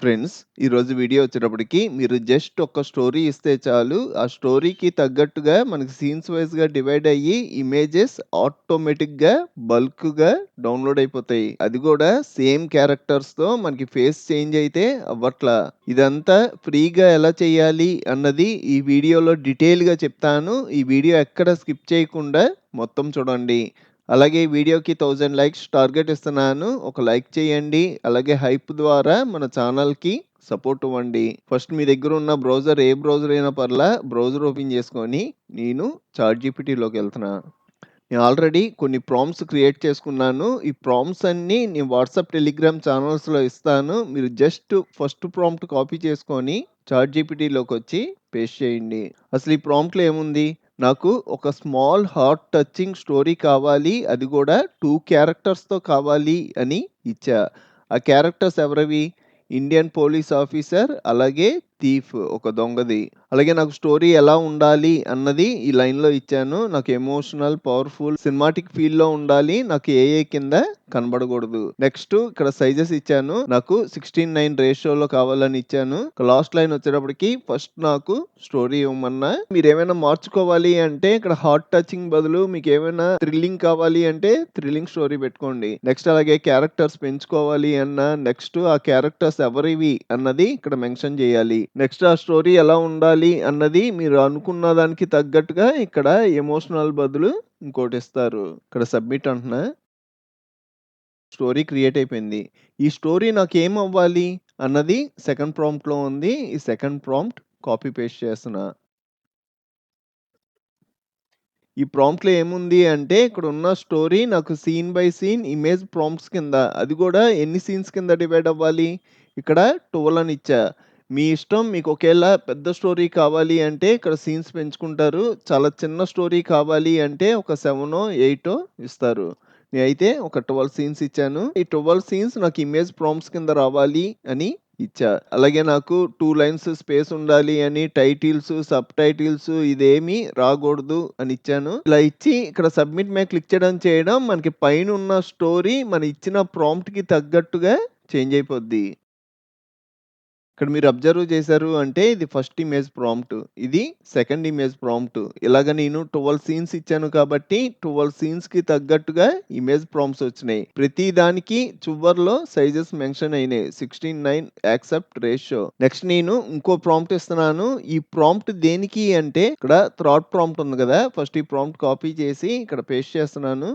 Friends, ఈరోజు video వచ్చేటప్పటికి మీరు జస్ట్ ఒక స్టోరీ ఇస్తే చాలు. ఆ స్టోరీకి తగ్గట్టుగా మనకి సీన్స్ వైస్‌గా డివైడ్ అయ్యి ఇమేజెస్ ఆటోమేటిక్‌గా బల్క్‌గా డౌన్‌లోడ్ అయిపోతాయి. అది కూడా సేమ్ క్యారెక్టర్స్‌తో మనకి ఫేస్ చేంజ్ అయితే అవ్వట్లా. ఇదంతా ఫ్రీగా ఎలా చేయాలి అన్నది ఈ వీడియోలో డీటెయిల్‌గా చెప్తాను. ఈ వీడియో ఎక్కడ స్కిప్ చేయకుండా మొత్తం చూడండి. అలాగే ఈ వీడియోకి 1000 లైక్స్ టార్గెట్ ఇస్తున్నాను. ఒక లైక్ చేయండి. అలాగే హైప్ ద్వారా మన ఛానల్‌కి సపోర్ట్ ఇవ్వండి. ఫస్ట్ మీ దగ్గర ఉన్న బ్రౌజర్ ఏ బ్రౌజర్ అయినా పర్లా బ్రౌజర్ ఓపెన్ చేసుకొని నేను చాట్‌జీపీటీలోకెళ్తున్నా. నేను ఆల్రెడీ కొన్ని ప్రాంప్ట్స్ క్రియేట్ చేసుకున్నాను. ఈ ప్రాంప్ట్స్ అన్నీ నేను వాట్సాప్, టెలిగ్రామ్ ఛానల్స్‌లో ఇస్తాను. మీరు జస్ట్ ఫస్ట్ ప్రాంప్ట్ కాపీ చేసుకొని చాట్‌జీపీటీలోకొచ్చి పేస్ట్ చేయండి. అసలు ఈ ప్రాంప్ట్‌లో ఏముంది? నాకు ఒక స్మాల్ హార్ట్ టచింగ్ స్టోరీ కావాలి. అది కూడా 2 క్యారెక్టర్స్‌తో కావాలి అని ఇచ్చా. ఆ క్యారెక్టర్స్ ఎవరివి? ఇండియన్ పోలీస్ ఆఫీసర్, అలాగే థీఫ్ ఒక దొంగది. అలాగే నాకు స్టోరీ ఎలా ఉండాలి అన్నది ఈ లైన్‌లో ఇచ్చాను. నాకు ఎమోషనల్, పవర్‌ఫుల్, సినిమాటిక్ ఫీల్‌లో ఉండాలి. నాకు ఏఐ కింద కనబడకూడదు. నెక్స్ట్ ఇక్కడ సైజెస్ ఇచ్చాను. నాకు 16:9 రేషియోలో కావాలని ఇచ్చాను. లాస్ట్ లైన్ వచ్చేటప్పటికి ఫస్ట్ నాకు స్టోరీ ఇవ్వమన్నా. మీరేమైనా మార్చుకోవాలి అంటే ఇక్కడ హార్ట్ టచింగ్ బదులు మీకేమైనా థ్రిల్లింగ్ కావాలి అంటే థ్రిల్లింగ్ స్టోరీ పెట్టుకోండి. నెక్స్ట్ అలాగే క్యారెక్టర్స్ పెంచుకోవాలి అన్నా నెక్స్ట్ ఆ క్యారెక్టర్స్ ఎవరివి అన్నది ఇక్కడ మెన్షన్ చేయాలి. నెక్స్ట్ ఆ స్టోరీ ఎలా ఉండాలి అన్నది మీరు అనుకున్న దానికి తగ్గట్టుగా ఇక్కడ ఎమోషనల్ బదులు ఇంకోటిస్తారు. ఇక్కడ సబ్మిట్ అంటున్నా. స్టోరీ క్రియేట్ అయిపోయింది. ఈ స్టోరీ నాకేమవ్వాలి అన్నది సెకండ్ ప్రాంప్ట్‌లో ఉంది. ఈ సెకండ్ ప్రాంప్ట్ కాపీ పేస్ట్ చేస్తున్నా. ఈ ప్రాంప్ట్‌లో ఏముంది అంటే ఇక్కడున్న స్టోరీ నాకు scene by scene image prompts కింద అది గూడా ఎన్ని సీన్స్ కింద డివైడ్ అవ్వాలి? ఇక్కడ 12 అని ఇచ్చా. మీ ఇష్టం మీకు ఒకేళ పెద్ద స్టోరీ కావాలి అంటే ఇక్కడ సీన్స్ పెంచుకుంటారు. చాలా చిన్న స్టోరీ కావాలి అంటే ఒక 7 8 ఇస్తారు. నేనైతే ఒక 12 సీన్స్ ఇచ్చాను. ఈ 12 సీన్స్ నాకు ఇమేజ్ ప్రాంప్ట్స్ కింద రావాలి అని ఇచ్చా. అలాగే నాకు 2 లైన్స్ స్పేస్ ఉండాలి అని టైటిల్స్, సబ్‌టైటిల్స్ ఇదేమీ రాకూడదు అని ఇచ్చాను. ఇలా ఇచ్చి ఇక్కడ సబ్మిట్ మీద క్లిక్ చేయడం మనకి పైనున్న స్టోరీ మనం ఇచ్చిన ప్రాంప్ట్‌కి తగ్గట్టుగా చేంజ్ అయిపోద్ది. ఇక్కడ మీరు అబ్జర్వ్ చేశారు అంటే ఇది ఫస్ట్ ఇమేజ్ ప్రాంప్ట్. ఇది సెకండ్ ఇమేజ్ ప్రాంప్ట్. ఇలాగ నేను 12 సీన్స్ ఇచ్చాను కాబట్టి 12 సీన్స్‌కి తగ్గట్టుగా ఇమేజ్ ప్రాంప్ట్స్ వచ్చినాయి. ప్రతి దానికి చివర్లో సైజెస్ మెన్షన్ అయినాయి. 16:9 యాక్సెప్ట్ రేషియో. నెక్స్ట్ నేను ఇంకో ప్రాంప్ట్ ఇస్తున్నాను. ఈ ప్రాంప్ట్ దేనికి అంటే ఇక్కడ థర్డ్ ప్రాంప్ట్ ఉంది కదా! ఫస్ట్ ఈ ప్రాంప్ట్ కాపీ చేసి ఇక్కడ పేస్ట్ చేస్తున్నాను.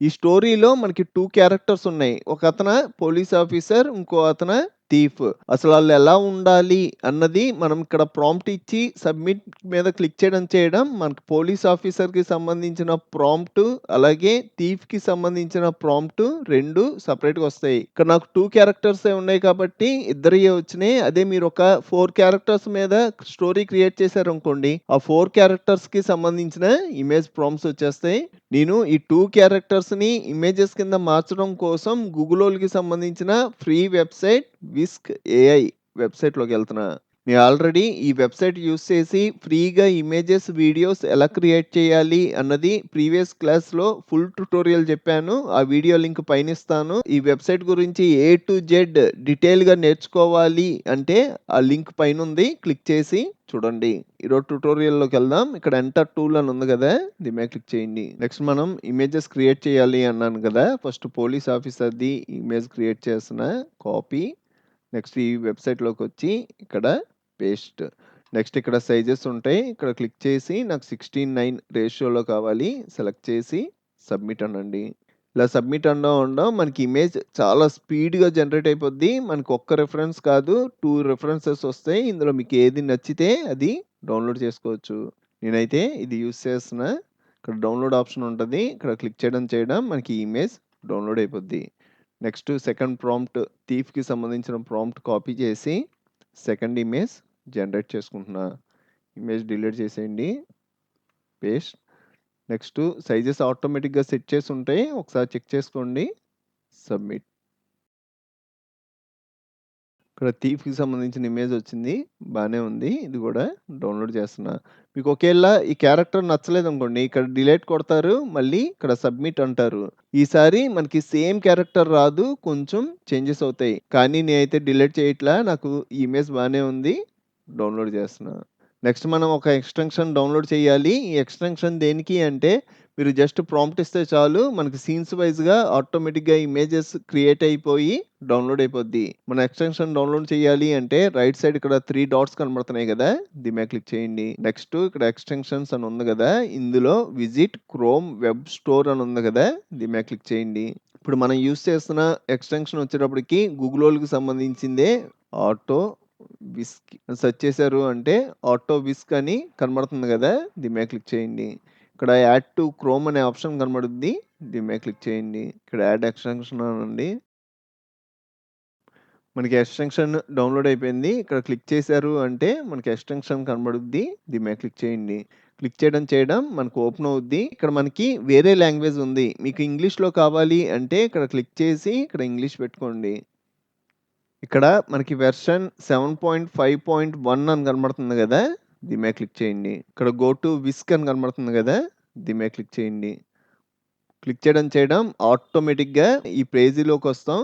ఈ స్టోరీలో మనకి 2 క్యారెక్టర్స్ ఉన్నాయి. ఒకతన పోలీస్ ఆఫీసర్, ఇంకో అతన థీఫ్. అసలు ఆళ్ళెలా ఉండాలి అన్నది మనం ఇక్కడ ప్రాంప్ట్ ఇచ్చి సబ్మిట్ మీద క్లిక్ చేయడం మనకి పోలీస్ ఆఫీసర్‌కి సంబంధించిన ప్రాంప్ట్, అలాగే థీఫ్‌కి సంబంధించిన ప్రాంప్ట్ 2 సెపరేట్‌గా వస్తాయి. ఇక్కడ నాకు 2 క్యారెక్టర్సే ఉన్నాయి కాబట్టి ఇద్దరియ్యే వచ్చినాయి. అదే మీరు ఒక 4 క్యారెక్టర్స్ మీద స్టోరీ క్రియేట్ చేశారనుకోండి. ఆ 4 క్యారెక్టర్స్‌కి సంబంధించిన ఇమేజ్ ప్రాంప్ట్స్ వచ్చేస్తాయి. నేను ఈ 2 క్యారెక్టర్స్‌ని ఇమేజెస్ కింద మార్చడం కోసం గూగులోళ్ళకి సంబంధించిన ఫ్రీ వెబ్‌సైట్ విస్క్ ఏఐ వెబ్‌సైట్‌లోకెళ్తున్నా. నేను ఆల్రెడీ ఈ వెబ్‌సైట్ యూజ్ చేసి ఫ్రీగా ఇమేజెస్, వీడియోస్ ఎలా క్రియేట్ చేయాలి అన్నది ప్రీవియస్ క్లాస్‌లో ఫుల్ ట్యుటోరియల్ చెప్పాను. ఆ వీడియో లింక్ పైనిస్తాను. ఈ వెబ్‌సైట్ గురించి ఏ టు జెడ్ డీటెయిల్‌గా నేర్చుకోవాలి అంటే ఆ లింక్ పైనుంది. క్లిక్ చేసి చూడండి. ఈరోజు ట్యుటోరియల్‌లోకెళ్దాం. ఇక్కడ ఎంటర్ టూల్ అని ఉంది గదా! దీని మీద క్లిక్ చేయండి. నెక్స్ట్ మనం ఇమేజెస్ క్రియేట్ చేయాలి అన్నాను గదా! ఫస్ట్ పోలీస్ ఆఫీసర్‌ది ఇమేజ్ క్రియేట్ చేస్తున్నా. కాపీ. నెక్స్ట్ ఈ వెబ్‌సైట్‌లోకొచ్చి ఇక్కడ పేస్ట్. నెక్స్ట్ ఇక్కడ సైజెస్ ఉంటాయి. ఇక్కడ క్లిక్ చేసి నాకు 16:9 రేషియోలో కావాలి. సెలెక్ట్ చేసి సబ్మిట్ అనండి. ఇలా సబ్మిట్ అనడం మనకి ఇమేజ్ చాలా స్పీడ్‌గా జనరేట్ అయిపోద్ది. మనకు ఒక్క రిఫరెన్స్ కాదు 2 రిఫరెన్సెస్ వస్తాయి. ఇందులో మీకు ఏది నచ్చితే అది డౌన్‌లోడ్ చేసుకోవచ్చు. నేనైతే ఇది యూజ్ చేస్తున్నా. ఇక్కడ డౌన్‌లోడ్ ఆప్షన్ ఉంటది. ఇక్కడ క్లిక్ చేయడం మనకి ఇమేజ్ డౌన్‌లోడ్ అయిపోద్ది. నెక్స్ట్ సెకండ్ ప్రాంప్ట్ థీఫ్‌కి సంబంధించిన ప్రాంప్ట్ కాపీ చేసి సెకండ్ ఇమేజ్ జనరేట్ చేసుకుంటున్నా. ఇమేజ్ డిలీట్ చేసేయండి. పేస్ట్. నెక్స్ట్ సైజెస్ ఆటోమేటిక్‌గా సెట్ చేసి ఉంటాయి. ఒకసారి చెక్ చేసుకోండి. సబ్మిట్. ఇక్కడ థీఫ్‌కి సంబంధించిన ఇమేజ్ వచ్చింది. బానే ఉంది. ఇది గూడా డౌన్‌లోడ్ చేస్తున్నా. మీకు ఒకేళ ఈ క్యారెక్టర్ నచ్చలేదనుకోండి, ఇక్కడ డిలీట్ కొడతారు. మళ్ళీ ఇక్కడ సబ్మిట్ అంటారు. ఈసారి మనకి సేమ్ క్యారెక్టర్ రాదు. కొంచెం చేంజెస్ అవుతాయి. కానీ నేనైతే డిలీట్ చేయట్లా. నాకు ఈ ఇమేజ్ బానే ఉంది. డౌన్‌లోడ్ చేస్తున్నా. నెక్స్ట్ మనం ఒక ఎక్స్‌టెన్షన్ డౌన్‌లోడ్ చేయాలి. ఈ ఎక్స్‌టెన్షన్ దేనికి అంటే, మీరు జస్ట్ ప్రాంప్ట్ ఇస్తే చాలు మనకి సీన్స్ వైస్‌గా ఆటోమేటిక్‌గా ఇమేజెస్ క్రియేట్ అయిపోయి డౌన్‌లోడ్ అయిపోద్ది. మన ఎక్స్‌టెన్షన్ డౌన్‌లోడ్ చేయాలి అంటే రైట్ సైడ్ ఇక్కడ 3 డాట్స్ కనబడుతున్నాయి గదా! దీని మీద క్లిక్ చేయండి. నెక్స్ట్ ఇక్కడ ఎక్స్‌టెన్షన్స్ అని ఉంది గదా! ఇందులో విజిట్ క్రోమ్ వెబ్ స్టోర్ అని ఉంది గదా! దీని మీద క్లిక్ చేయండి. ఇప్పుడు మనం యూజ్ చేస్తున్న ఎక్స్‌టెన్షన్ వచ్చేటప్పటికి గూగులోల్‌కి సంబంధించిందే ఆటో విస్క్ సెర్చ్ చేశారు అంటే ఆటో విస్క్ అని కనబడుతుంది గదా! దీని మీద క్లిక్ చేయండి. ఇక్కడ యాడ్ టు క్రోమ్ అనే ఆప్షన్ కనబడుద్ది. దీని మీద క్లిక్ చేయండి. ఇక్కడ యాడ్ ఎక్స్‌టెన్షన్ అనండి. మనకి ఎక్స్‌టెన్షన్ డౌన్‌లోడ్ అయిపోయింది. ఇక్కడ క్లిక్ చేశారు అంటే మనకి ఎక్స్‌టెన్షన్ కనబడుద్ది. దీని మీద క్లిక్ చేయండి. క్లిక్ చేయడం మనకు ఓపెన్ అవుద్ది. ఇక్కడ మనకి వేరే లాంగ్వేజ్ ఉంది. మీకు ఇంగ్లీష్‌లో కావాలి అంటే ఇక్కడ క్లిక్ చేసి ఇక్కడ ఇంగ్లీష్ పెట్టుకోండి. ఇక్కడ మనకి వెర్షన్ 7.5.1 అని కనబడుతుంది గదా! దీని మీద క్లిక్ చేయండి. ఇక్కడ గో టు విస్క్ అని కనబడుతుంది గదా! దీని మీద క్లిక్ చేయండి. క్లిక్ చేయడం ఆటోమేటిక్‌గా ఈ పేజీలోకొస్తాం.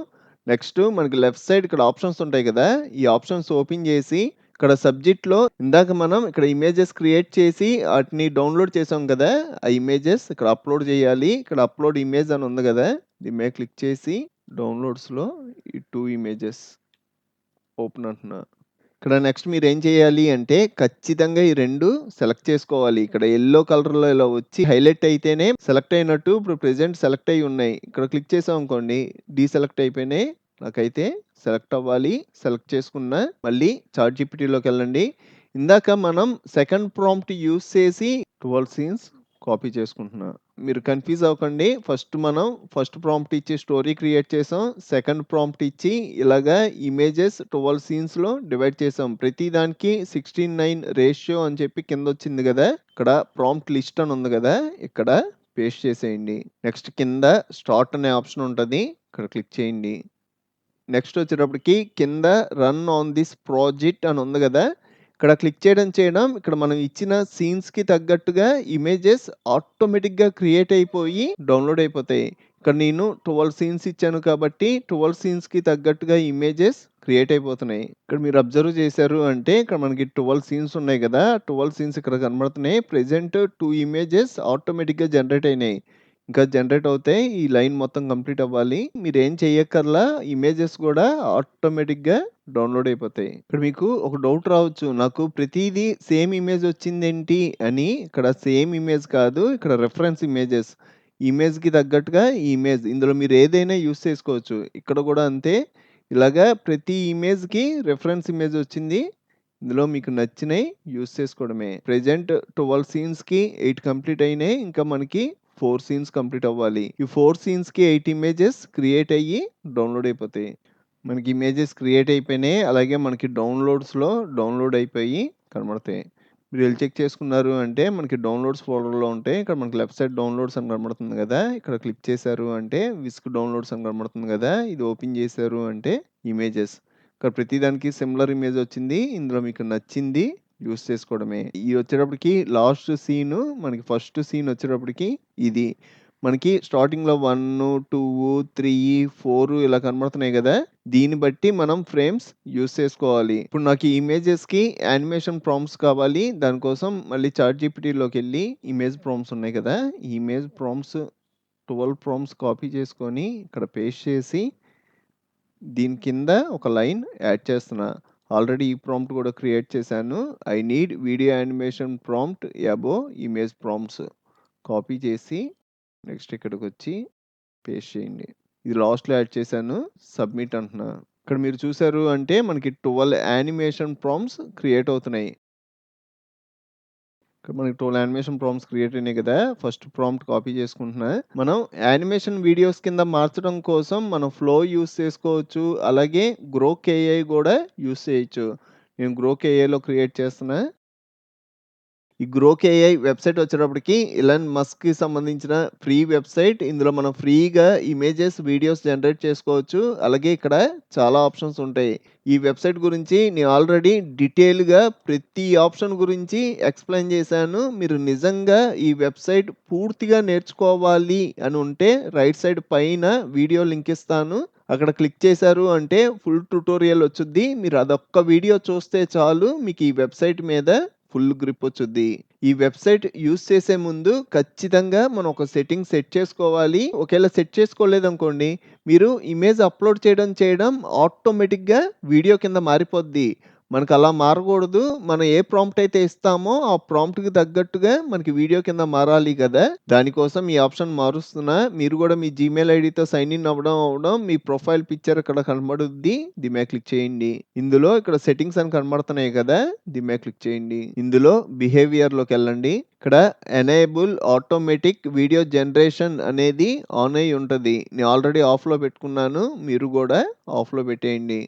నెక్స్ట్ మనకి లెఫ్ట్ సైడ్ ఇక్కడ ఆప్షన్స్ ఉంటాయి గదా! ఈ ఆప్షన్స్ ఓపెన్ చేసి ఇక్కడ సబ్జెక్ట్‌లో ఇందాక మనం ఇక్కడ ఇమేజెస్ క్రియేట్ చేసి ఆటిని డౌన్‌లోడ్ చేసాం గదా! ఆ ఇమేజెస్ ఇక్కడ అప్‌లోడ్ చేయాలి. ఇక్కడ అప్‌లోడ్ ఇమేజ్ అని ఉంది గదా! దీని మీద క్లిక్ చేసి డౌన్‌లోడ్స్‌లో ఈ 2 ఇమేజెస్ ఓపెన్ అంటున్నా. ఇక్కడ నెక్స్ట్ మీరేం చేయాలి అంటే, ఖచ్చితంగా ఈ 2 సెలెక్ట్ చేసుకోవాలి. ఇక్కడ యెల్లో కలర్‌లో ఇలా వచ్చి హైలైట్ అయితేనే సెలెక్ట్ అయినట్టు. ఇప్పుడు ప్రెజెంట్ సెలెక్ట్ అయ్యి ఉన్నాయి. ఇక్కడ క్లిక్ చేసామనుకోండి డీసెలెక్ట్ అయిపోయినాయి. నాకైతే సెలెక్ట్ అవ్వాలి. సెలెక్ట్ చేసుకున్నా. మళ్ళీ చాట్‌జీపీటీలోకెళ్ళండి. ఇందాక మనం సెకండ్ ప్రాంప్ట్ యూజ్ చేసి 12 సీన్స్ కాపీ చేసుకుంటున్నా. మీరు కన్‌ఫ్యూజ్ అవ్వకండి. ఫస్ట్ ప్రాంప్ట్ ఇచ్చి స్టోరీ క్రియేట్ చేసాం. సెకండ్ ప్రాంప్ట్ ఇచ్చి ఇలాగా ఇమేజెస్ 12 సీన్స్‌లో డివైడ్ చేసాం. ప్రతి దానికి 16:9 రేషియో అని చెప్పి కిందొచ్చింది గదా! ఇక్కడ ప్రాంప్ట్ లిస్ట్ అని ఉంది గదా! ఇక్కడ పేస్ట్ చేసేయండి. నెక్స్ట్ కింద స్టార్ట్ అనే ఆప్షన్ ఉంటది. ఇక్కడ క్లిక్ చేయండి. నెక్స్ట్ వచ్చేటప్పటికి కింద రన్ ఆన్ దిస్ ప్రాజెక్ట్ అని ఉంది గదా! ఇక్కడ క్లిక్ చేయడం ఇక్కడ మనం ఇచ్చిన సీన్స్‌కి తగ్గట్టుగా ఇమేజెస్ ఆటోమేటిక్‌గా క్రియేట్ అయిపోయి డౌన్‌లోడ్ అయిపోతాయి. ఇక్కడ నేను 12 సీన్స్ ఇచ్చాను కాబట్టి 12 సీన్స్‌కి తగ్గట్టుగా ఇమేజెస్ క్రియేట్ అయిపోతున్నాయి. ఇక్కడ మీరు అబ్జర్వ్ చేశారు అంటే ఇక్కడ మనకి 12 సీన్స్ ఉన్నాయి గదా! 12 సీన్స్ ఇక్కడ కనబడుతున్నాయి. ప్రెజెంట్ 2 ఇమేజెస్ ఆటోమేటిక్‌గా జనరేట్ అయినాయి. ఇంకా జనరేట్ అవుతాయి. ఈ లైన్ మొత్తం కంప్లీట్ అవ్వాలి. మీరేం చెయ్యక్కర్లా. ఇమేజెస్ గూడా ఆటోమేటిక్‌గా డౌన్‌లోడ్ అయిపోతాయి. ఇక్కడ మీకు ఒక డౌట్ రావచ్చు. నాకు ప్రతీదీ సేమ్ ఇమేజ్ వచ్చిందేంటి అని. ఇక్కడ సేమ్ ఇమేజ్ కాదు. ఇక్కడ రిఫరెన్స్ ఇమేజెస్. ఇమేజ్‌కి తగ్గట్టుగా ఈ ఇమేజ్. ఇందులో మీరు ఏదైనా యూజ్ చేసుకోవచ్చు. ఇక్కడ గూడా అంతే. ఇలాగా ప్రతి ఇమేజ్‌కి రిఫరెన్స్ ఇమేజ్ వచ్చింది. ఇందులో మీకు నచ్చినయి యూజ్ చేసుకోవడమే. ప్రెజెంట్ 12 సీన్స్‌కి 8 కంప్లీట్ అయినాయి. ఇంకా మనకి 4 సీన్స్ కంప్లీట్ అవ్వాలి. ఈ 4 సీన్స్‌కి 8 ఇమేజెస్ క్రియేట్ అయ్యి డౌన్‌లోడ్ అయిపోతాయి. మనకి ఇమేజెస్ క్రియేట్ అయిపోయినాయి. అలాగే మనకి డౌన్‌లోడ్స్‌లో డౌన్‌లోడ్ అయిపోయి కనబడతాయి. మీరు ఎళ్లి చెక్ చేసుకున్నారు అంటే మనకి డౌన్‌లోడ్స్ ఫోల్డర్‌లో ఉంటాయి. ఇక్కడ మనకి లెఫ్ట్ సైడ్ డౌన్‌లోడ్స్ అని కనబడుతుంది గదా! ఇక్కడ క్లిక్ చేశారు అంటే విస్క్ డౌన్‌లోడ్స్ అని కనబడుతుంది గదా! ఇది ఓపెన్ చేశారు అంటే ఇమేజెస్. ఇక్కడ ప్రతి దానికి సిమిలర్ ఇమేజ్ వచ్చింది. ఇందులో మీకు నచ్చింది యూజ్ చేసుకోవడమే. ఇది వచ్చేటప్పటికి లాస్ట్ సీను మనకి ఫస్ట్ సీన్ వచ్చేటప్పటికి ఇది. మనకి స్టార్టింగ్‌లో 1, 2, 3, 4 ఇలా కనబడుతున్నాయి గదా! దీన్ని బట్టి మనం ఫ్రేమ్స్ యూజ్ చేసుకోవాలి. ఇప్పుడు నాకు ఈ ఇమేజెస్‌కి యానిమేషన్ ప్రాంప్ట్స్ కావాలి. దానికోసం మళ్ళీ చాట్‌జీపీటీలోకెళ్ళి ఇమేజ్ ప్రాంప్ట్స్ ఉన్నాయి కదా! ఈ ఇమేజ్ ప్రాంప్ట్స్ 12 ప్రాంప్ట్స్ కాపీ చేసుకొని ఇక్కడ పేస్ట్ చేసి దీని కింద ఒక లైన్ యాడ్ చేస్తున్నా. ఆల్రెడీ ఈ ప్రాంప్ట్ కూడా క్రియేట్ చేశాను. I need video animation prompt above image prompts. Copy చేసి నెక్స్ట్ ఇక్కడికొచ్చి పేస్ట్ చేయండి. ఇది లాస్ట్‌లో యాడ్ చేశాను. సబ్మిట్ అంటున్నా. ఇక్కడ మీరు చూసారు అంటే మనకి 12 యానిమేషన్ ప్రాంప్ట్స్ క్రియేట్ అవుతున్నాయి. ఇక్కడ మనకి 12 యానిమేషన్ ప్రాంప్ట్స్ క్రియేట్ అయినాయి కదా! ఫస్ట్ ప్రాంప్ట్ కాపీ చేసుకుంటున్నా. మనం యానిమేషన్ వీడియోస్ కింద మార్చడం కోసం మనం ఫ్లో యూజ్ చేసుకోవచ్చు. అలాగే గ్రోక్ ఏఐ గూడా యూజ్ చేయొచ్చు. నేను గ్రోక్ ఏఐలో క్రియేట్ చేస్తున్నా. ఈ గ్రోక్ ఏఐ వెబ్‌సైట్ వచ్చేటప్పటికి ఇలాన్ మస్క్‌కి సంబంధించిన ఫ్రీ వెబ్‌సైట్. ఇందులో మనం ఫ్రీగా ఇమేజెస్, వీడియోస్ జనరేట్ చేసుకోవచ్చు. అలాగే ఇక్కడ చాలా ఆప్షన్స్ ఉంటాయి. ఈ వెబ్‌సైట్ గురించి నేను ఆల్రెడీ డీటెయిల్‌గా ప్రతి ఆప్షన్ గురించి ఎక్స్‌ప్లెయిన్ చేశాను. మీరు నిజంగా ఈ వెబ్‌సైట్ పూర్తిగా నేర్చుకోవాలి అని ఉంటే రైట్ సైడ్ పైన వీడియో లింక్ ఇస్తాను. అక్కడ క్లిక్ చేశారు అంటే ఫుల్ ట్యుటోరియల్ వచ్చుద్ది. మీరు అదొక్క వీడియో చూస్తే చాలు మీకు ఈ వెబ్‌సైట్ మీద ఫుల్ గ్రిప్ వచ్చుద్ది. ఈ వెబ్‌సైట్ యూజ్ చేసే ముందు ఖచ్చితంగా మనం ఒక సెట్టింగ్ సెట్ చేసుకోవాలి. ఒకేళ సెట్ చేసుకోలేదనుకోండి, మీరు ఇమేజ్ అప్‌లోడ్ చేయడం ఆటోమేటిక్‌గా వీడియో కింద మారిపోద్ది. మనకలా మారకూడదు. మనం ఏ ప్రాంప్ట్ అయితే ఇస్తామో, ఆ ప్రాంప్ట్‌కి తగ్గట్టుగా మనకి వీడియో కింద మారాలి గదా! దానికోసం ఈ ఆప్షన్ మారుస్తున్నా. మీరు గూడా మీ జీమెయిల్ ఐడీతో సైన్ ఇన్ అవ్వడం, మీ ప్రొఫైల్ పిక్చర్ ఇక్కడ కనబడుద్ది. దీని మీద క్లిక్ చేయండి. ఇందులో ఇక్కడ సెట్టింగ్స్ అని కనబడుతున్నాయి గదా! దీని మీద క్లిక్ చేయండి. ఇందులో బిహేవియర్‌లోకెళ్ళండి. ఇక్కడ ఎనేబుల్ ఆటోమేటిక్ వీడియో జనరేషన్ అనేది ఆన్ అయ్యి ఉంటది. నేను ఆల్రెడీ ఆఫ్‌లో పెట్టుకున్నాను. మీరు గూడా ఆఫ్‌లో పెట్టేయండి.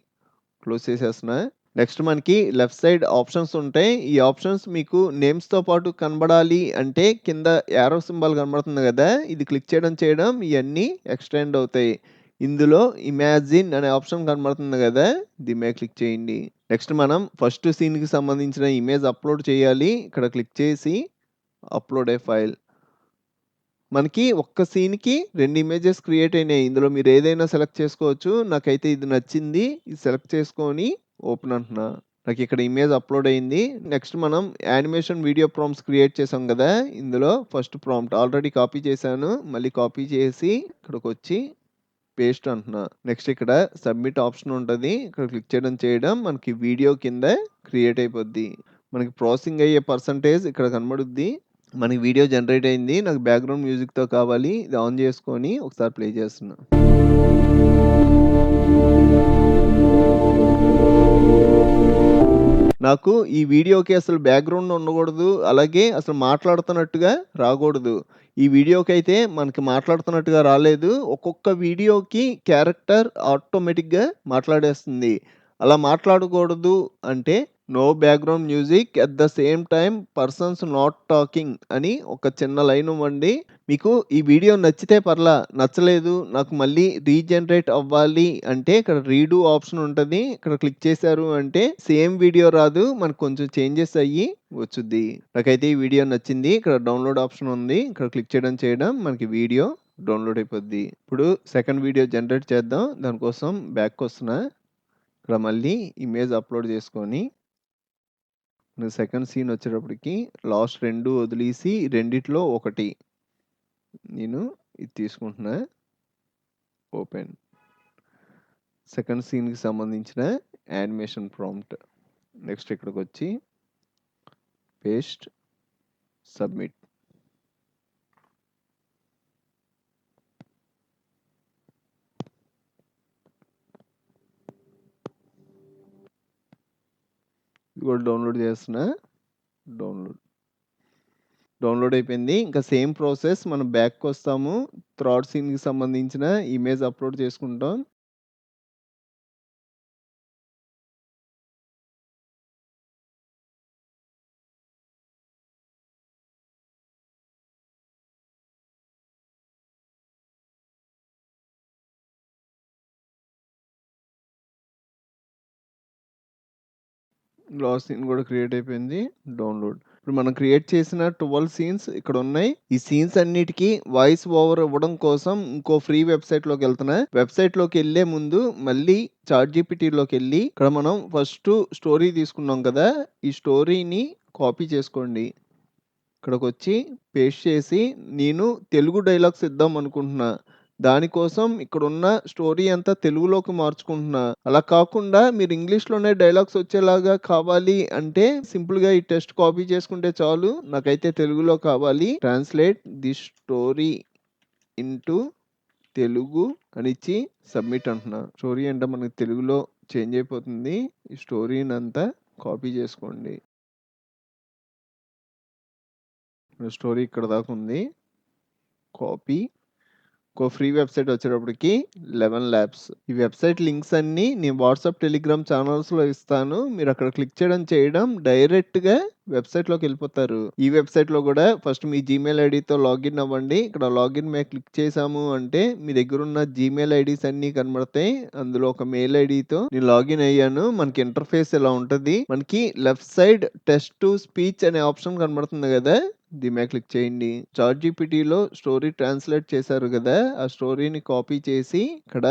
క్లోజ్ చేసేస్తున్నా. నెక్స్ట్ మనకి లెఫ్ట్ సైడ్ ఆప్షన్స్ ఉంటాయి. ఈ ఆప్షన్స్ మీకు నేమ్స్‌తో పాటు కనబడాలి అంటే కింద యారో సింబల్ కనబడుతుంది గదా! ఇది క్లిక్ చేయడం ఇయన్నీ ఎక్స్‌టెండ్ అవుతాయి. ఇందులో ఇమాజిన్ అనే ఆప్షన్ కనబడుతుంది గదా! దీని మీద క్లిక్ చేయండి. నెక్స్ట్ మనం ఫస్ట్ సీన్‌కి సంబంధించిన ఇమేజ్ అప్‌లోడ్ చేయాలి. ఇక్కడ క్లిక్ చేసి అప్‌లోడ్ ఏ ఫైల్. మనకి ఒక్క సీన్‌కి 2 ఇమేజెస్ క్రియేట్ అయినాయి. ఇందులో మీరు ఏదైనా సెలెక్ట్ చేసుకోవచ్చు. నాకైతే ఇది నచ్చింది. ఇది సెలెక్ట్ చేసుకొని ఓపెన్ అంటున్నా. నాకిక్కడ ఇమేజ్ అప్‌లోడ్ అయింది. నెక్స్ట్ మనం యానిమేషన్ వీడియో ప్రాంప్ట్స్ క్రియేట్ చేసాం గదా! ఇందులో ఫస్ట్ ప్రాంప్ట్ ఆల్రెడీ కాపీ చేశాను. మళ్ళీ కాపీ చేసి ఇక్కడికొచ్చి పేస్ట్ అంటున్నా. నెక్స్ట్ ఇక్కడ సబ్మిట్ ఆప్షన్ ఉంటది. ఇక్కడ క్లిక్ చేయడం మనకి వీడియో కింద క్రియేట్ అయిపోద్ది. మనకి ప్రాసెసింగ్ అయ్యే పర్సెంటేజ్ ఇక్కడ కనబడుద్ది. మనకి వీడియో జనరేట్ అయింది. నాకు బ్యాక్‌గ్రౌండ్ మ్యూజిక్‌తో కావాలి. ఇది ఆన్ చేసుకొని ఒకసారి ప్లే చేస్తున్నా. నాకు ఈ వీడియోకి అసలు బ్యాక్‌గ్రౌండ్ ఉండకూడదు. అలాగే అసలు మాట్లాడుతున్నట్టుగా రాకూడదు. ఈ వీడియోకైతే మనకి మాట్లాడుతున్నట్టుగా రాలేదు. ఒక్కొక్క వీడియోకి క్యారెక్టర్ ఆటోమేటిక్‌గా మాట్లాడేస్తుంది. అలా మాట్లాడకూడదు అంటే no background music at the same time persons not talking అని ఒక చిన్న లైన్ ఇవ్వండి. మీకు ఈ వీడియో నచ్చితే పర్లా, నచ్చలేదు నాకు మళ్ళీ రీజనరేట్ అవ్వాలి అంటే ఇక్కడ రీడూ ఆప్షన్ ఉంటది. ఇక్కడ క్లిక్ చేశారు అంటే సేమ్ వీడియో రాదు. మనకు కొంచెం చేంజెస్ అయ్యి వచ్చుద్ది. నాకైతే ఈ వీడియో నచ్చింది. ఇక్కడ డౌన్‌లోడ్ ఆప్షన్ ఉంది. ఇక్కడ క్లిక్ చేయడం మనకి వీడియో డౌన్‌లోడ్ అయిపోద్ది. ఇప్పుడు సెకండ్ వీడియో జనరేట్ చేద్దాం. దానికోసం బ్యాక్‌కొస్తున్నా. ఇక్కడ మళ్ళీ ఇమేజ్ అప్‌లోడ్ చేసుకొని సెకండ్ సీన్ వచ్చేటప్పటికి లాస్ట్ 2 వదిలేసి రెండిట్లో ఒకటి నేను ఇది తీసుకుంటున్నా. ఓపెన్. సెకండ్ సీన్‌కి సంబంధించిన యానిమేషన్ ప్రాంప్ట్. నెక్స్ట్ ఇక్కడికొచ్చి పేస్ట్, సబ్మిట్. ఇది కూడా డౌన్‌లోడ్ చేస్తున్నా. డౌన్‌లోడ్. డౌన్‌లోడ్ అయిపోయింది. ఇంకా సేమ్ ప్రాసెస్ మనం బ్యాక్‌కొస్తాము. థర్డ్ సీన్‌కి సంబంధించిన ఇమేజ్ అప్‌లోడ్ చేసుకుంటాం. లాస్ట్ సీన్ కూడా క్రియేట్ అయిపోయింది. డౌన్‌లోడ్. ఇప్పుడు మనం క్రియేట్ చేసిన 12 సీన్స్ ఇక్కడున్నాయి. ఈ సీన్స్ అన్నిటికి వాయిస్ ఓవర్ ఇవ్వడం కోసం ఇంకో ఫ్రీ వెబ్‌సైట్‌లోకెళ్తున్నా. వెబ్‌సైట్‌లోకెళ్ళే ముందు మళ్ళీ చాట్‌జీపీటీలోకెళ్ళి ఇక్కడ మనం ఫస్టు స్టోరీ తీసుకున్నాం కదా! ఈ స్టోరీని కాపీ చేసుకోండి. ఇక్కడికొచ్చి పేస్ట్ చేసి నేను తెలుగు డైలాగ్స్ ఇద్దాం అనుకుంటున్నా. దానికోసం ఇక్కడున్న స్టోరీ అంతా తెలుగులోకి మార్చుకుంటున్నా. అలా కాకుండా మీరు ఇంగ్లీష్‌లోనే డైలాగ్స్ వచ్చేలాగా కావాలి అంటే సింపుల్‌గా ఈ టెక్స్ట్ కాపీ చేసుకుంటే చాలు. నాకైతే తెలుగులో కావాలి. Translate the story into Telugu అనిచ్చి సబ్మిట్ అంటున్నా. స్టోరీ అంటే మనకి తెలుగులో చేంజ్ అయిపోతుంది. ఈ స్టోరీనంతా కాపీ చేసుకోండి. స్టోరీ ఇక్కడ దాకా ఉంది. కాపీ ఫ్రీ వెబ్‌సైట్ వచ్చేటప్పటికి 11 ల్యాబ్స్. ఈ వెబ్‌సైట్ లింక్స్ అన్నీ నేను వాట్సాప్, టెలిగ్రామ్ ఛానల్స్‌లో ఇస్తాను. మీరక్కడ క్లిక్ చేయడం డైరెక్ట్‌గా వెబ్‌సైట్‌లోకెళ్ళిపోతారు. ఈ వెబ్‌సైట్‌లో గూడా ఫస్ట్ మీ జీమెయిల్ ఐడీతో లాగిన్ అవ్వండి. ఇక్కడ లాగిన్ మీద క్లిక్ చేశాము అంటే మీ దగ్గరున్న జీమెయిల్ ఐడీస్ అన్నీ కనబడతాయి. అందులో ఒక మెయిల్ ఐడీతో నేను లాగిన్ అయ్యాను. మనకి ఇంటర్ఫేస్ ఇలా ఉంటది. మనకి left side text to speech అనే ఆప్షన్ కనబడుతుంది గదా! దీని మీద క్లిక్ చేయండి. చాట్‌జీపీటీలో స్టోరీ ట్రాన్స్‌లేట్ చేశారు గదా! ఆ స్టోరీని కాపీ చేసి ఇక్కడ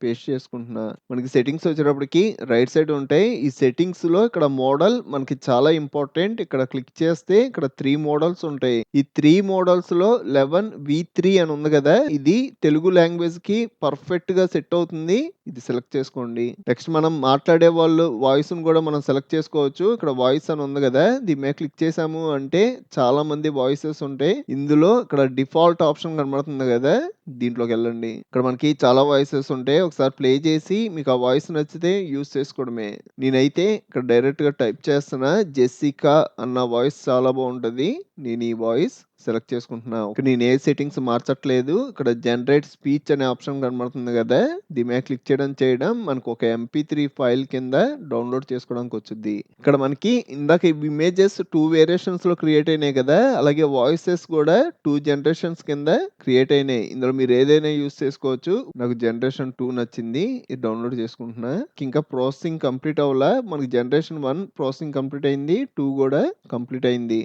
పేస్ట్ చేసుకుంటున్నా. మనకి సెట్టింగ్స్ వచ్చేటప్పటికి రైట్ సైడ్ ఉంటాయి. ఈ సెట్టింగ్స్‌లో ఇక్కడ మోడల్ మనకి చాలా ఇంపార్టెంట్. ఇక్కడ క్లిక్ చేస్తే ఇక్కడ 3 మోడల్స్ ఉంటాయి. ఈ 3 మోడల్స్‌లో 11 V3 అని ఉంది గదా! ఇది తెలుగు లాంగ్వేజ్‌కి పర్ఫెక్ట్‌గా సెట్ అవుతుంది. ఇది సెలెక్ట్ చేసుకోండి. నెక్స్ట్ మనం మాట్లాడే వాళ్ళు వాయిస్‌ని గూడా మనం సెలెక్ట్ చేసుకోవచ్చు. ఇక్కడ వాయిస్ అని ఉంది గదా! దీని మీద క్లిక్ చేశాము అంటే చాలా మంది వాయిసెస్ ఉంటాయి. ఇందులో ఇక్కడ డిఫాల్ట్ ఆప్షన్ కనబడుతుంది గదా! దీంట్లోకెళ్ళండి. ఇక్కడ మనకి చాలా వాయిసెస్ ఉంటాయి. ఒకసారి ప్లే చేసి మీకు ఆ వాయిస్ నచ్చితే యూజ్ చేసుకోవడమే. నేనైతే ఇక్కడ డైరెక్ట్‌గా టైప్ చేస్తున్నా. జెసికా అన్న వాయిస్ చాలా బావుంటది. నేను ఈ వాయిస్ సెలెక్ట్ చేసుకుంటున్నా. ఇక్కడ నేను ఏ సెట్టింగ్స్ మార్చట్లేదు. ఇక్కడ జనరేట్ స్పీచ్ అనే ఆప్షన్ కనబడుతుంది గదా! దీని మీద క్లిక్ చేయడం మనకు ఒక ఎంపీ3 ఫైల్ కింద డౌన్‌లోడ్ చేసుకోవడానికి వచ్చుద్ది. ఇక్కడ మనకి ఇందాక ఇమేజెస్ 2 వేరియేషన్స్‌లో క్రియేట్ అయినాయి గదా! అలాగే వాయిసెస్ గూడా 2 జనరేషన్స్ కింద క్రియేట్ అయినాయి. ఇందులో మీరు ఏదైనా యూజ్ చేసుకోవచ్చు. నాకు జనరేషన్ 2 నచ్చింది. ఇది డౌన్‌లోడ్ చేసుకుంటున్నా. ఇంకా ప్రాసెసింగ్ కంప్లీట్ అవ్వలా. మనకి జనరేషన్ 1 ప్రాసెసింగ్ కంప్లీట్ అయింది. 2 గూడా కంప్లీట్ అయింది.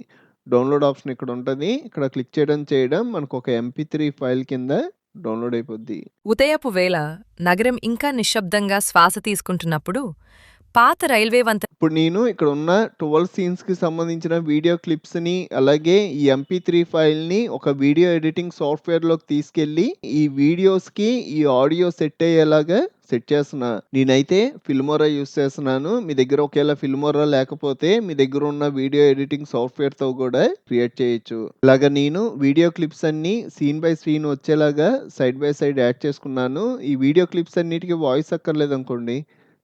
డౌన్‌లోడ్ ఆప్షన్ ఇక్కడ ఉంటది. ఇక్కడ క్లిక్ చేయడం మనకు ఒక ఎంపీ3 ఫైల్ కింద డౌన్‌లోడ్ అయిపోద్ది. ఉదయపు వేళ నగరం ఇంకా నిశ్శబ్దంగా శ్వాస తీసుకుంటున్నప్పుడు పాత రైల్వే వంతెన ఇప్పుడు నేను ఇక్కడ ఉన్న 12 సీన్స్‌కి సంబంధించిన వీడియో క్లిప్స్‌ని, అలాగే ఈ ఎంపీ3 ఫైల్‌ని ఒక వీడియో ఎడిటింగ్ సాఫ్ట్‌వేర్‌లోకి తీసుకెళ్ళి, ఈ వీడియోస్‌కి ఈ ఆడియో సెట్ అయ్యేలాగా సెట్ చేస్తున్నా. నేనైతే ఫిల్మోరా యూజ్ చేస్తున్నాను. మీ దగ్గర ఒకేళ ఫిల్మోరా లేకపోతే మీ దగ్గర ఉన్న వీడియో ఎడిటింగ్ సాఫ్ట్‌వేర్‌తో కూడా క్రియేట్ చేయొచ్చు. ఇలాగ నేను వీడియో క్లిప్స్ అన్నీ సీన్ బై సీన్ వచ్చేలాగా సైడ్ బై సైడ్ యాడ్ చేసుకున్నాను. ఈ వీడియో క్లిప్స్ అన్నిటికి వాయిస్ అక్కర్లేదనుకోండి.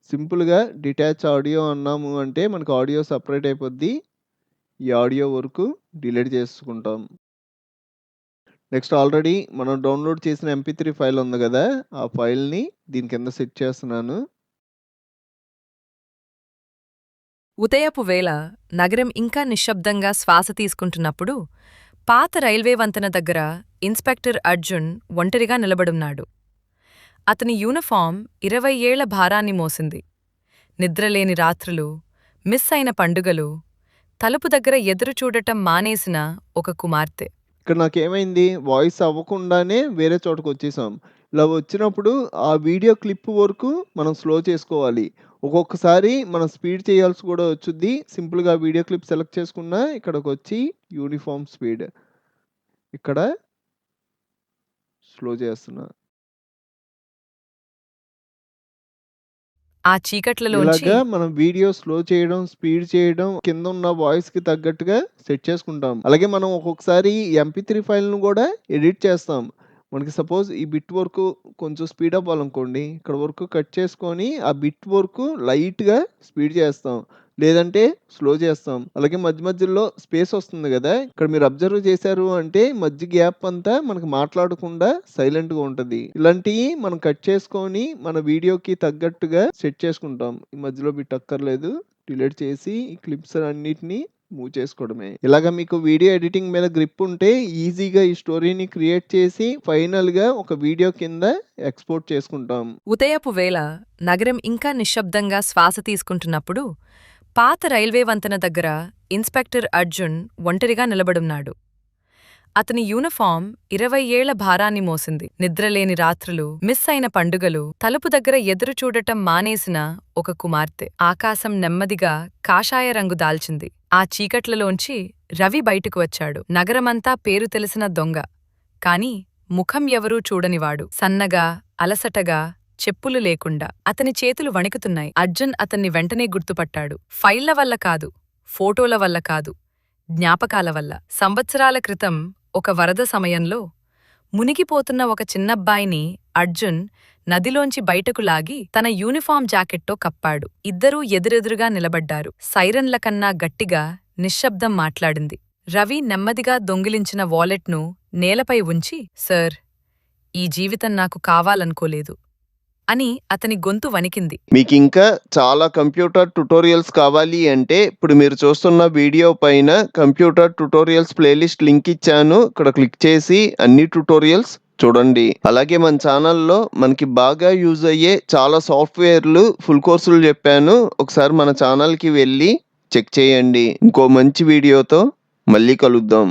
సింపుల్‌గా డిటాచ్ ఆడియో అన్నాము అంటే మనకు ఆడియో సెపరేట్ అయిపోద్ది. ఈ ఆడియో వరకు డిలీట్ చేసుకుంటాం. నెక్స్ట్ ఆల్రెడీ మనం డౌన్‌లోడ్ చేసిన ఎంపీ3 ఫైల్ ఉంది గదా! ఆ ఫైల్‌ని దీని కింద సెట్ చేస్తున్నాను. ఉదయపు వేళ నగరం ఇంకా నిశ్శబ్దంగా శ్వాస తీసుకుంటున్నప్పుడు పాత రైల్వే వంతెన దగ్గర ఇన్స్పెక్టర్ అర్జున్ ఒంటరిగా నిలబడున్నాడు. అతని యూనిఫామ్ 20 ఏళ్ల భారాన్ని మోసింది. నిద్రలేని రాత్రులు, మిస్ అయిన పండుగలు, తలుపు దగ్గర ఎదురుచూడటం మానేసిన ఒక కుమార్తె. ఇక్కడ నాకేమైంది వాయిస్ అవ్వకుండానే వేరే చోటకొచ్చేసాం. ఇలా వచ్చినప్పుడు ఆ వీడియో క్లిప్ వరకు మనం స్లో చేసుకోవాలి. ఒక్కొక్కసారి మనం స్పీడ్ చేయాల్సి కూడా వచ్చుద్ది. సింపుల్‌గా వీడియో క్లిప్ సెలెక్ట్ చేసుకున్నా ఇక్కడికొచ్చి యూనిఫార్మ్ స్పీడ్ ఇక్కడ స్లో చేస్తున్నా. ఆ చీకట్లలోంచి ఇలాగా మనం వీడియో స్లో చేయడం, స్పీడ్ చేయడం, కిందున్న వాయిస్‌కి తగ్గట్టుగా సెట్ చేసుకుంటాం. అలాగే మనం ఒక్కొక్కసారి ఎంపీ3 ఫైల్‌ను గూడా ఎడిట్ చేస్తాం. మనకి సపోజ్ ఈ బిట్ వరకు కొంచెం స్పీడ్ అవ్వాలనుకోండి. ఇక్కడ వరకు కట్ చేసుకొని, ఆ బిట్ వరకు లైట్‌గా స్పీడ్ చేస్తాం. లేదంటే స్లో చేస్తాం. అలాగే మధ్య మధ్యలో స్పేస్ వస్తుంది గదా! ఇక్కడ మీరు అబ్జర్వ్ చేశారు అంటే మధ్య గ్యాప్ అంతా మనకు మాట్లాడకుండా సైలెంట్‌గా ఉంటది. ఇలాంటియి మనం కట్ చేసుకొని మన వీడియోకి తగ్గట్టుగా సెట్ చేసుకుంటాం. ఈ మధ్యలో బిట్ అక్కర్లేదు. డిలీట్ చేసి ఈ క్లిప్స్ అన్నిటిని మూవ్ చేసుకోవడమే. ఇలాగ మీకు వీడియో ఎడిటింగ్ మీద గ్రిప్ ఉంటే ఈజీగా ఈ స్టోరీని క్రియేట్ చేసి ఫైనల్‌గా ఒక వీడియో కింద ఎక్స్‌పోర్ట్ చేసుకుంటాం. ఉదయపు వేళ నగరం ఇంకా నిశ్శబ్దంగా శ్వాస తీసుకుంటున్నప్పుడు పాత రైల్వే వంతెన దగ్గర ఇన్స్పెక్టర్ అర్జున్ ఒంటరిగా నిలబడున్నాడు. అతని యూనిఫామ్ 20 ఏళ్ల భారాన్ని మోసింది. నిద్రలేని రాత్రులు, మిస్ అయిన పండుగలు, తలుపు దగ్గర ఎదురుచూడటం మానేసిన ఒక కుమార్తె. ఆకాశం నెమ్మదిగా కాషాయ రంగు దాల్చింది. ఆ చీకట్లలోంచి రవి బయటకు వచ్చాడు. నగరమంతా పేరు తెలిసిన దొంగ. కాని ముఖం ఎవరూ చూడనివాడు. సన్నగా, అలసటగా, చెప్పులు లేకుండా. అతని చేతులు వణికుతున్నాయి. అర్జున్ అతన్ని వెంటనే గుర్తుపట్టాడు. ఫైళ్ల వల్ల కాదు, ఫోటోల వల్ల కాదు, జ్ఞాపకాల వల్ల. సంవత్సరాల క్రితం ఒక వరద సమయంలో మునిగిపోతున్న ఒక చిన్నబ్బాయిని అర్జున్ నదిలోంచి బయటకు లాగి తన యూనిఫామ్ జాకెట్తో కప్పాడు. ఇద్దరూ ఎదురెదురుగా నిలబడ్డారు. సైరన్ల కన్నా గట్టిగా నిశ్శబ్దం మాట్లాడింది. రవి నెమ్మదిగా దొంగిలించిన వాలెట్ను నేలపై ఉంచి, "సార్, ఈ జీవితం నాకు కావాలనుకోలేదు అని అతని గొంతు వణికింది. మీకింకా చాలా కంప్యూటర్ ట్యుటోరియల్స్ కావాలి అంటే ఇప్పుడు మీరు చూస్తున్న వీడియో పైన కంప్యూటర్ ట్యుటోరియల్స్ ప్లేలిస్ట్ లింక్ ఇచ్చాను. ఇక్కడ క్లిక్ చేసి అన్ని ట్యుటోరియల్స్ చూడండి. అలాగే మన ఛానల్‌లో మనకి బాగా యూజ్ అయ్యే చాలా సాఫ్ట్‌వేర్‌లు ఫుల్ కోర్సులు చెప్పాను. ఒకసారి మన ఛానల్‌కి వెళ్ళి చెక్ చేయండి. ఇంకో మంచి వీడియోతో మళ్ళీ కలుద్దాం.